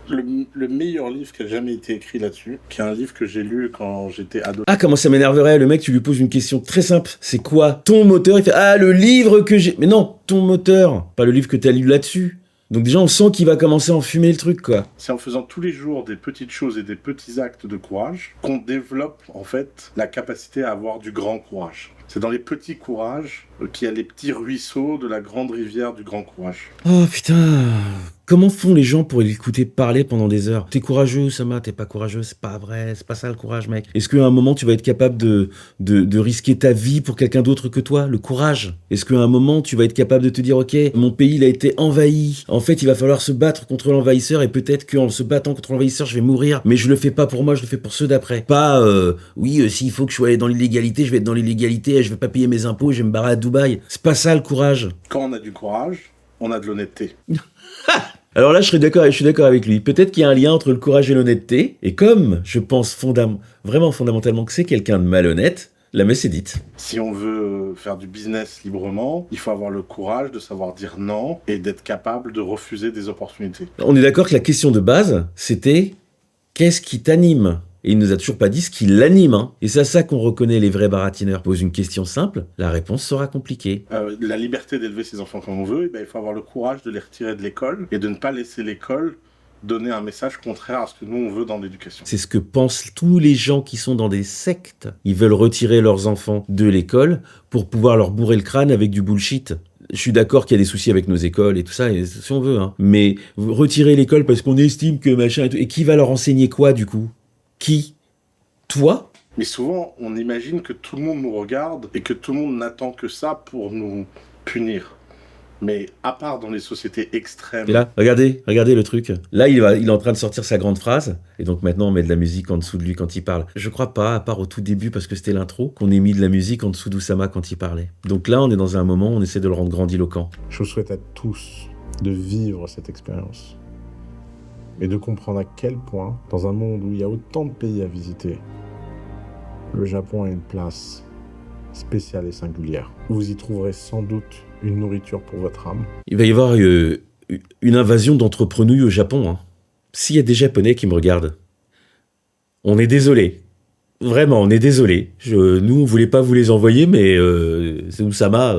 Le meilleur livre qui a jamais été écrit là-dessus, qui est un livre que j'ai lu quand j'étais ado. Ah, comment ça m'énerverait, le mec, tu lui poses une question très simple. C'est quoi ton moteur? Il fait ah, le livre que j'ai... Mais non, ton moteur, pas le livre que t'as lu là-dessus. Donc déjà, on sent qu'il va commencer à enfumer le truc, quoi. C'est en faisant tous les jours des petites choses et des petits actes de courage qu'on développe, en fait, la capacité à avoir du grand courage. C'est dans les petits courages qu'il y a les petits ruisseaux de la grande rivière du grand courage. Oh putain, comment font les gens pour l'écouter parler pendant des heures? T'es courageux, Oussama, t'es pas courageux, c'est pas vrai, c'est pas ça le courage, mec. Est-ce qu'à un moment tu vas être capable de risquer ta vie pour quelqu'un d'autre que toi? Le courage. Est-ce qu'à un moment tu vas être capable de te dire ok, mon pays il a été envahi, en fait il va falloir se battre contre l'envahisseur et peut-être qu'en se battant contre l'envahisseur je vais mourir, mais je le fais pas pour moi, je le fais pour ceux d'après. Pas s'il faut que je sois dans l'illégalité, je vais être dans l'illégalité, je vais pas payer mes impôts, je vais me barrer à Dubaï. C'est pas ça le courage. Quand on a du courage, on a de l'honnêteté. Alors là, je suis d'accord avec lui. Peut-être qu'il y a un lien entre le courage et l'honnêteté. Et comme je pense vraiment fondamentalement que c'est quelqu'un de malhonnête, la messe est dite. Si on veut faire du business librement, il faut avoir le courage de savoir dire non et d'être capable de refuser des opportunités. On est d'accord que la question de base, c'était qu'est-ce qui t'anime? Et il nous a toujours pas dit ce qui l'anime. Hein. Et c'est à ça qu'on reconnaît les vrais baratineurs. Pose une question simple, la réponse sera compliquée. La liberté d'élever ses enfants comme on veut, il faut avoir le courage de les retirer de l'école et de ne pas laisser l'école donner un message contraire à ce que nous on veut dans l'éducation. C'est ce que pensent tous les gens qui sont dans des sectes. Ils veulent retirer leurs enfants de l'école pour pouvoir leur bourrer le crâne avec du bullshit. Je suis d'accord qu'il y a des soucis avec nos écoles et tout ça, et si on veut. Hein. Mais retirer l'école parce qu'on estime que machin et tout. Et qui va leur enseigner quoi du coup? Qui? Toi? Mais souvent, on imagine que tout le monde nous regarde et que tout le monde n'attend que ça pour nous punir. Mais à part dans les sociétés extrêmes... Et là, regardez le truc. Là, il est en train de sortir sa grande phrase. Et donc maintenant, on met de la musique en dessous de lui quand il parle. Je crois pas, à part au tout début, parce que c'était l'intro, qu'on ait mis de la musique en dessous d'Oussama quand il parlait. Donc là, on est dans un moment où on essaie de le rendre grandiloquent. Je vous souhaite à tous de vivre cette expérience. Et de comprendre à quel point, dans un monde où il y a autant de pays à visiter, le Japon a une place spéciale et singulière. Vous y trouverez sans doute une nourriture pour votre âme. Il va y avoir une invasion d'entrepreneurs au Japon. Hein. S'il y a des Japonais qui me regardent, on est désolé. Vraiment, on est désolé. Nous, on voulait pas vous les envoyer, mais c'est Oussama...